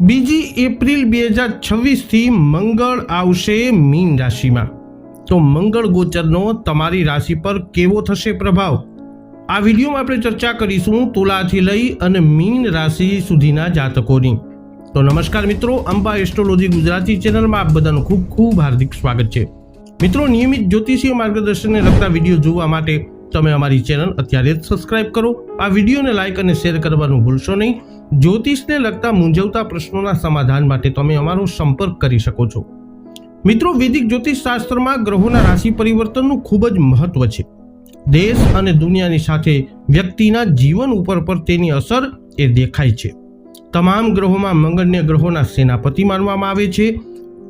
બીજી એપ્રિલ 2026 થી મંગળ આવશે મીન રાશિમાં। તો મંગળ ગોચરનો તમારી રાશિ પર કેવો થશે પ્રભાવ, આ વિડીયોમાં આપણે ચર્ચા કરીશું તુલાથી લઈ અને મીન રાશિ સુધીના જાતકોની। તો નમસ્કાર મિત્રો, અંબા એસ્ટ્રોલોજી ગુજરાતી ચેનલમાં આપ બધાનું ખૂબ ખૂબ હાર્દિક સ્વાગત છે। મિત્રો, નિયમિત જ્યોતિષીય માર્ગદર્શનને લગતા વિડીયો જોવા માટે તમે અમારી ચેનલ અત્યારે જ સબસ્ક્રાઇબ કરો। આ વિડીયોને લાઇક અને શેર કરવાનું ભૂલશો નહીં। જ્યોતિષને લગતા મૂંઝવતા પ્રશ્નોના સમાધાન માટે તમે અમારો સંપર્ક કરી શકો છો। મિત્રો, વૈદિક જ્યોતિષ શાસ્ત્રમાં ગ્રહોના રાશિ પરિવર્તનનું ખૂબ જ મહત્વ છે। દેશ અને દુનિયાની સાથે વ્યક્તિના જીવન ઉપર પર તેની અસર એ દેખાય છે। તમામ ગ્રહોમાં મંગળને ગ્રહોના સેનાપતિ માનવામાં આવે છે।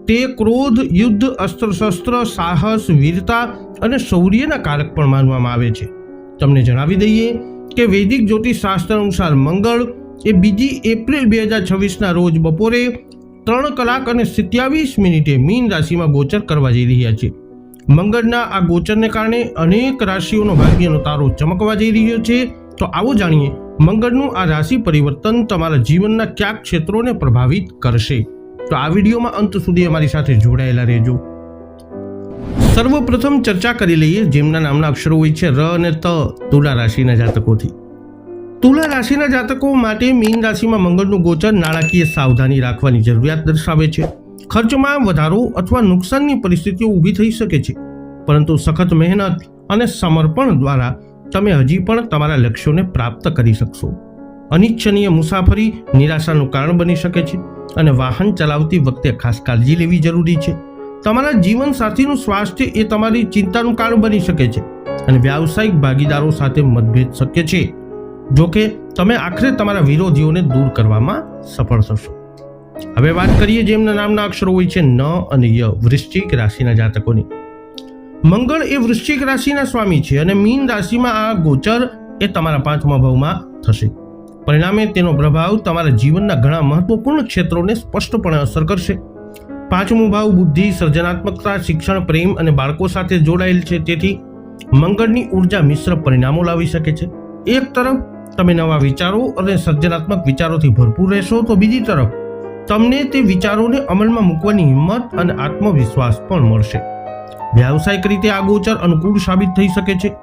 તે ક્રોધ, યુદ્ધ, અસ્ત્ર શસ્ત્ર, સાહસ, વીરતા અને શૌર્યના કારક પણ માનવામાં આવે છે। તમને જણાવી દઈએ કે વૈદિક જ્યોતિષ શાસ્ત્ર અનુસાર મંગળ એ બીજી એપ્રિલ 2026ના રોજ બપોરે 3 કલાક અને 27 મિનિટે મીન રાશિમાં ગોચર કરવા જઈ રહ્યા છે। મંગળના આ ગોચરને કારણે અનેક રાશિઓનો ભાગ્યનો તારો ચમકવા જઈ રહ્યો છે। તો આવો જાણીએ મંગળનું આ રાશિ પરિવર્તન તમારા જીવનના કયા ક્ષેત્રોને પ્રભાવિત કરશે। તો આ વિડીયોમાં અંત સુધી અમારી સાથે જોડાયેલા રહેજો। સર્વપ્રથમ ચર્ચા કરી લઈએ જેમના નામના અક્ષરો હોય છે ર અને ત, તુલા રાશિના જાતકોથી। તુલા રાશિના જાતકો માટે મીન રાશિમાં મંગળનું ગોચર નાણાકીય સાવધાની રાખવાની જરૂરિયાત દર્શાવે છે। ખર્ચમાં વધારો અથવા નુકસાનની પરિસ્થિતિઓ ઊભી થઈ શકે છે, પરંતુ સખત મહેનત અને સમર્પણ દ્વારા તમે હજી પણ તમારા લક્ષ્યોને પ્રાપ્ત કરી શકશો। અનિચ્છનીય મુસાફરી નિરાશાનું કારણ બની શકે છે અને વાહન ચલાવતી વખતે ખાસ કાળજી લેવી જરૂરી છે। તમારા જીવન સાથીનું સ્વાસ્થ્ય એ તમારી ચિંતાનું કારણ બની શકે છે અને વ્યાવસાયિક ભાગીદારો સાથે મતભેદ શક્ય છે। જોકે તમે આખરે તમારા વિરોધીઓને દૂર કરવામાં સફળ થશો। હવે વાત કરીએ જેમના નામના અક્ષરો હોય છે ન અને ય, વૃશ્ચિક રાશિના જાતકોની। મંગળ એ વૃશ્ચિક રાશિના સ્વામી છે અને મીન રાશિમાં આ ગોચર એ તમારા 5મા ભાવમાં થશે। પરિણામે તેનો પ્રભાવ તમારા જીવનના ઘણા મહત્વપૂર્ણ ક્ષેત્રોને સ્પષ્ટપણે અસર કરશે। 5મો ભાવ બુદ્ધિ, સર્જનાત્મકતા, શિક્ષણ, પ્રેમ અને બાળકો સાથે જોડાયેલ છે, તેથી મંગળની ઉર્જા મિશ્ર પરિણામો લાવી શકે છે। એક તરફ તમે નવા વિચારો અને સર્જનાત્મક વિચારોથી ભરપૂર રહેશો, તો બીજી તરફ તમને તે વિચારોને અમલમાં મૂકવાની હિંમત અને આત્મવિશ્વાસ પણ મળશે। વ્યાવસાયિક રીતે આ ગોચર અનુકૂળ સાબિત થઈ શકે છે,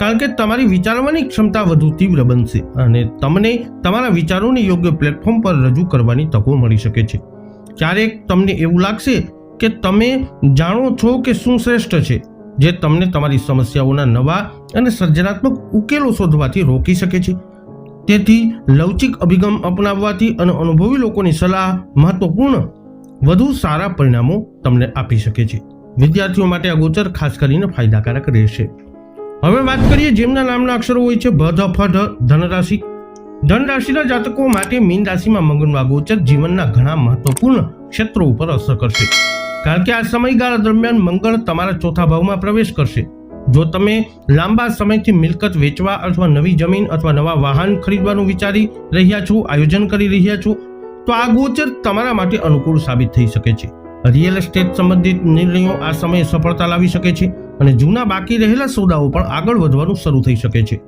કારણ કે તમારી વિચારવાની ક્ષમતા વધુ તીવ્ર બનશે અને તમને તમારા વિચારોને યોગ્ય પ્લેટફોર્મ પર રજૂ કરવાની તકો મળી શકે છે। ક્યારેક તમને એવું લાગશે કે તમે જાણો છો કે શું શ્રેષ્ઠ છે, જે તમને તમારી સમસ્યાઓના નવા અને સર્જનાત્મક ઉકેલો શોધવાથી રોકી શકે છે। તેથી લવચિક અભિગમ અપનાવવાથી અને અનુભવી લોકોની સલાહ મહત્વપૂર્ણ વધુ સારા પરિણામો તમને આપી શકે છે। વિદ્યાર્થીઓ માટે આ ગોચર ખાસ કરીને ફાયદાકારક રહેશે। હવે વાત કરીએ જેમના નામના અક્ષરો હોય છે ભ, ધ, ફ, ઢ, ધનરાશિ। ધનરાશિના જાતકો માટે મીન રાશિમાં મંગળનું આ ગોચર જીવનના ઘણા મહત્વપૂર્ણ ક્ષેત્રો ઉપર અસર કરશે, કારણ કે આ સમયગાળા દરમિયાન મંગળ તમારા 4થા ભાવમાં પ્રવેશ કરશે। જો તમે લાંબા સમયથી મિલકત વેચવા અથવા નવી જમીન અથવા નવા વાહન ખરીદવાનું વિચારી રહ્યા છો, આયોજન કરી રહ્યા છો, તો આ ગોચર તમારા માટે અનુકૂળ સાબિત થઈ શકે છે। રિયલ એસ્ટેટ સંબંધિત નિર્ણયો આ સમયે સફળતા લાવી શકે છે અને જૂના બાકી રહેલા સોદાઓ પણ આગળ વધવાનું શરૂ થઈ શકે છે।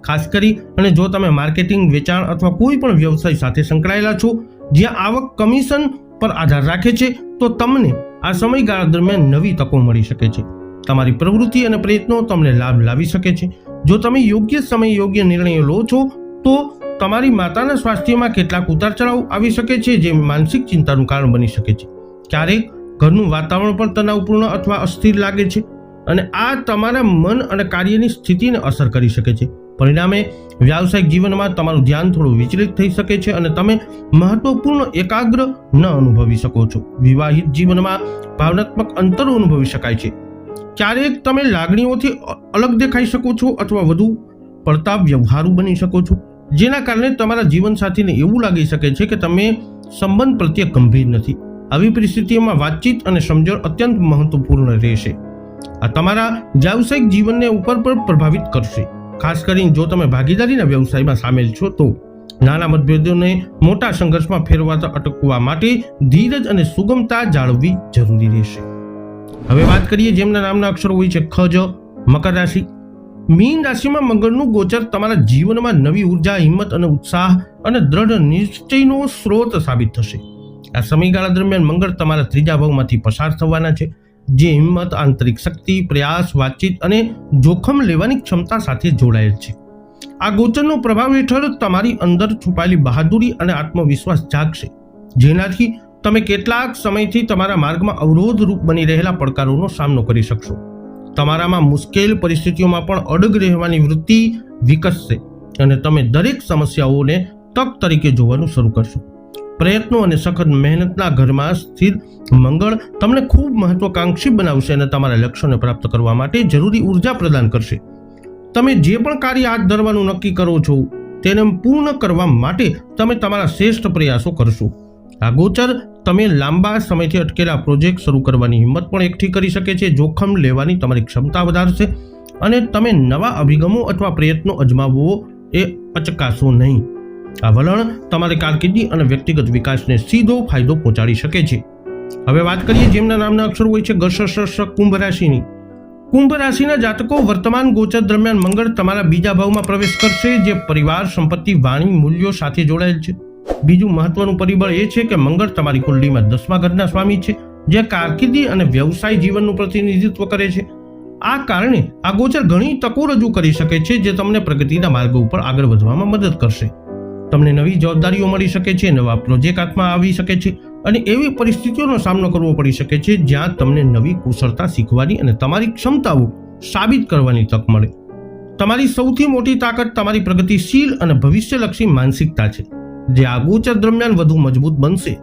ખાસ કરી અને જો તમે માર્કેટિંગ, વેચાણ અથવા કોઈ પણ વ્યવસાય સાથે સંકળાયેલા છો જ્યાં આવક કમિશન પર આધાર રાખે છે, તો તમને આ સમયગાળા દરમિયાન નવી તકો મળી શકે છે। તમારી પ્રવૃત્તિ અને પ્રયત્નો તમને લાભ લાવી શકે છે। જો તમે યોગ્ય સમયે યોગ્ય નિર્ણયો લો છો, તો તમારી માતાના સ્વાસ્થ્યમાં કેટલાક ઉતાર ચઢાવ આવી શકે છે, જે માનસિક ચિંતાનું કારણ બની શકે છે। ક્યારેક ઘરનું વાતાવરણ પણ તણાવપૂર્ણ અથવા અસ્થિર લાગે છે અને આ તમારા મન અને કાર્યની સ્થિતિને અસર કરી શકે છે। પરિણામે વ્યાવસાયિક જીવનમાં તમારું ધ્યાન થોડું વિચલિત થઈ શકે છે અને તમે મહત્વપૂર્ણ એકાગ્ર ન અનુભવી શકો છો। વિવાહિત જીવનમાં ભાવનાત્મક અંતરો અનુભવી શકાય છે। ક્યારેક તમે લાગણીઓથી અલગ દેખાઈ શકો છો અથવા વધુ પડતા વ્યવહારુ બની શકો છો, જેના કારણે તમારા જીવનસાથીને એવું લાગી શકે છે કે તમે સંબંધ પ્રત્યે ગંભીર નથી। આવી પરિસ્થિતિઓમાં વાતચીત અને સમજણ અત્યંત મહત્વપૂર્ણ રહેશે। આ તમારા વ્યાવસાયિક જીવનને ઉપર પર પ્રભાવિત કરશે, ખાસ કરીને જો તમે ભાગીદારીના વ્યવસાયમાં સામેલ છો તો। નાના મતભેદોને મોટા સંઘર્ષમાં ફેરવાતા અટકવા માટે ધીરજ અને સુગમતા જાળવવી જરૂરી રહેશે। હવે વાત કરીએ જેમના નામના અક્ષરો હોય છે ખ, જ, મકર રાશિ। મીન રાશિમાં મંગળનું ગોચર તમારા જીવનમાં નવી ઉર્જા, હિંમત અને ઉત્સાહ અને દ્રઢ નિશ્ચયનો સ્ત્રોત સાબિત થશે। આ સમયગાળા દરમિયાન મંગળ તમારા ત્રીજા ભાવમાંથી પસાર થવાના છે, જે હિંમત, આંતરિક શક્તિ, પ્રયાસ, વાતચીત અને જોખમ લેવાની ક્ષમતા સાથે જોડાયેલ છે. આ ગોચરનો પ્રભાવ હેઠળ તમારી અંદર છુપાયેલી બહાદુરી અને આત્મવિશ્વાસ જાગશે, જેનાથી તમે કેટલાક સમયથી તમારા માર્ગમાં અવરોધરૂપ બની રહેલા પડકારોનો સામનો કરી શકશો. તમારામાં મુશ્કેલ પરિસ્થિતિઓમાં પણ અડગ રહેવાની વૃત્તિ વિકસશે અને તમે દરેક સમસ્યાઓને તક તરીકે જોવાનું શરૂ કરશો. પ્રયત્નો અને સખત મહેનતના ઘરમાં સ્થિર મંગળ તમને ખૂબ મહત્વાકાંક્ષી બનાવશે અને તમારા લક્ષ્યોને પ્રાપ્ત કરવા માટે જરૂરી ઉર્જા પ્રદાન કરશે. તમે જે પણ કાર્ય હાથ ધરવાનું નક્કી કરો છો તેને પૂર્ણ કરવા માટે તમે તમારા શ્રેષ્ઠ પ્રયાસો કરશો. આ ગોચર તમે લાંબા સમયથી અટકેલા પ્રોજેક્ટ શરૂ કરવાની હિંમત પણ એકઠી કરી શકે છે, જોખમ લેવાની તમારી ક્ષમતા વધારશે અને તમે નવા અભિગમો અથવા પ્રયત્નો અજમાવવો એ અચકાશો નહીં. આ વલણ તમારી કારકિર્દી અને વ્યક્તિગત વિકાસને સીધો ફાયદો પહોંચાડી શકે છે. હવે વાત કરીએ જેમના નામના અક્ષરો હોય છે કુંભ રાશિની. કુંભ રાશિના જાતકો વર્તમાન ગોચર દરમિયાન મંગળ તમારા બીજા ભાવમાં પ્રવેશ કરશે, જે પરિવાર, સંપત્તિ, વાણી, મૂલ્યો સાથે જોડાયેલ છે. બીજું મહત્વનું પરિબળ એ છે કે મંગળ તમારી કુંડલીમાં 10મા ઘરના સ્વામી છે, જે કારકિર્દી અને વ્યવસાય જીવનનું પ્રતિનિધિત્વ કરે છે. આ કારણે આ ગોચર ઘણી તકો રજૂ કરી શકે છે, જે તમને પ્રગતિના માર્ગ ઉપર આગળ વધવામાં મદદ કરશે. તમને નવી જવાબદારીઓ મળી શકે છે, નવા પ્રોજેક્ટ હાથમાં આવી શકે છે અને એવી પરિસ્થિતિઓનો સામનો કરવો પડી શકે છે જ્યાં તમને નવી કુશળતા શીખવાની અને તમારી ક્ષમતાઓ સાબિત કરવાની તક મળે. તમારી સૌથી મોટી તાકાત તમારી પ્રગતિશીલ અને ભવિષ્યલક્ષી માનસિકતા છે, જે આ ગોચર દરમિયાન વધુ મજબૂત બનશે.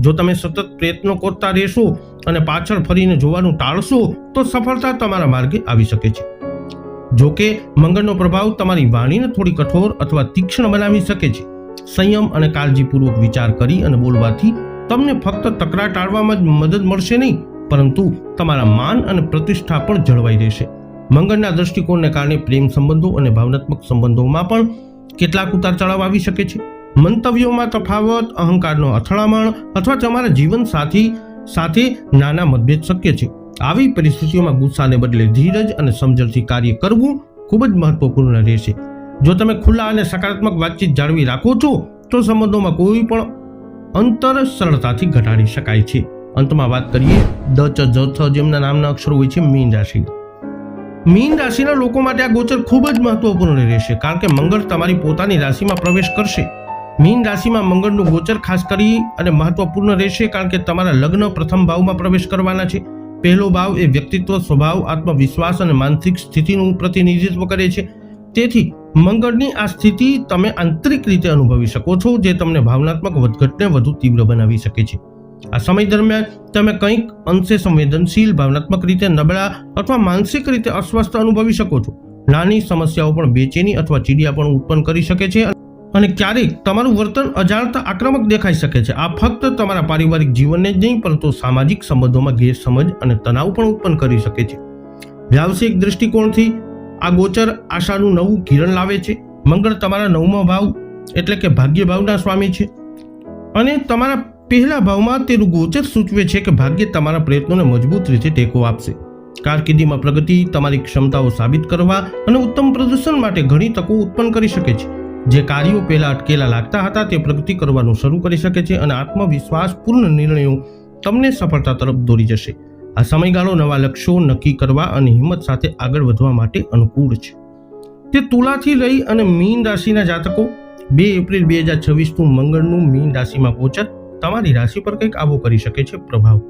જો તમે સતત પ્રયત્નો કરતા રહેશો અને પાછળ ફરીને જોવાનું ટાળશો તો સફળતા તમારા માર્ગે આવી શકે છે. જો કે મંગળનો પ્રભાવ તમારી વાણીને થોડી કઠોર અથવા તીક્ષ્ણ બનાવી શકે છે. સંયમ અને કાળજીપૂર્વક વિચાર કરી અને બોલવાથી તમને ફક્ત તકરાર ટાળવામાં જ મદદ મળશે નહીં, પરંતુ તમારા માન અને પ્રતિષ્ઠા પણ જળવાઈ રહેશે. મંગળના દૃષ્ટિકોણને કારણે પ્રેમ સંબંધો અને ભાવનાત્મક સંબંધોમાં પણ કેટલાક ઉતાર ચઢાવ આવી શકે છે. મંતવ્યોમાં તફાવત, અહંકારનો અથડામણ અથવા તમારા જીવન સાથી સાથે નાના મતભેદ શક્ય છે. આવી પરિસ્થિતિઓમાં ગુસ્સાને બદલે ધીરજ અને સમજણથી કાર્ય કરવું ખૂબ જ મહત્વપૂર્ણ રહેશે. જો તમે ખુલ્લા અને સકારાત્મક વાતચીત જાળવી રાખો છો તો સંબંધોમાં કોઈ પણ અંતર સરળતાથી ઘટાડી શકાય છે. અંતમાં વાત કરીએ જેમના નામના અક્ષરો હોય છે મીન રાશિ. મીન રાશિના લોકો માટે આ ગોચર ખૂબ જ મહત્વપૂર્ણ રહેશે, કારણ કે મંગળ તમારી પોતાની રાશિમાં પ્રવેશ કરશે. મીન રાશિમાં મંગળનું ગોચર ખાસ કરી અને મહત્વપૂર્ણ રહેશે, કારણ કે તમારા લગ્ન પ્રથમ ભાવમાં પ્રવેશ કરવાના છે. પહેલો ભાવ એ વ્યક્તિત્વ, સ્વભાવ, આત્મવિશ્વાસ અને માનસિક સ્થિતિનું પ્રતિનિધિત્વ કરે છે. તેથી મંગળની આ સ્થિતિ તમે આંતરિક રીતે અનુભવી શકો છો, જે તમને ભાવનાત્મક વધઘટને વધુ તીવ્ર બનાવી શકે છે. આ સમય દરમિયાન તમે કંઈક અંશે સંવેદનશીલ, ભાવનાત્મક રીતે નબળા અથવા માનસિક રીતે અસ્વસ્થ અનુભવી શકો છો. નાની સમસ્યાઓ પણ બેચેની અથવા ચીડિયાપણું ઉત્પન્ન કરી શકે છે અને ક્યારેક તમારું વર્તન અજાણતા આક્રમક દેખાઈ શકે છે. આ ફક્ત તમારા પારિવારિક જીવનને જ નહીં, પરંતુ સામાજિક સંબંધોમાં ગેરસમજ અને તણાવ પણ ઉત્પન્ન કરી શકે છે. વ્યાવસાયિક દૃષ્ટિકોણથી આ ગોચર આશાનું નવું કિરણ લાવે છે. મંગળ તમારા 9મા ભાવ એટલે કે ભાગ્ય ભાવના સ્વામી છે અને તમારા પહેલા ભાવમાં તેનું ગોચર સૂચવે છે કે ભાગ્ય તમારા પ્રયત્નોને મજબૂત રીતે ટેકો આપશે. કારકિર્દીમાં પ્રગતિ, તમારી ક્ષમતાઓ સાબિત કરવા અને ઉત્તમ પ્રદર્શન માટે ઘણી તકો ઉત્પન્ન કરી શકે છે. જે કાર્યો પહેલા અટકેલા લાગતા હતા તે પ્રગતિ કરવાનું શરૂ કરી શકે છે અને આત્મવિશ્વાસ પૂર્ણ નિર્ણયો તમને સફળતા તરફ દોરી જશે. આ સમયગાળો નવા લક્ષ્યો નક્કી કરવા અને હિંમત સાથે આગળ વધવા માટે અનુકૂળ છે. તે તુલાથી લઈ અને મીન રાશિના જાતકો 2 એપ્રિલ 2026 મંગળનું મીન રાશિમાં ગોચર તમારી રાશિ પર કંઈક આવો કરી શકે છે પ્રભાવ.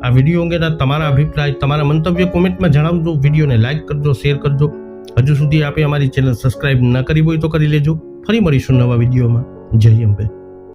આ વિડીયો અંગેના તમારા અભિપ્રાય, તમારા મંતવ્ય કોમેન્ટમાં જણાવજો. વિડીયોને લાઇક કરજો, શેર કરજો. હજુ સુધી આપે અમારી ચેનલ સબસ્ક્રાઇબ ન કરી હોય તો કરી લેજો. ફરી મળીશું નવા વિડીયોમાં. જય અંબે.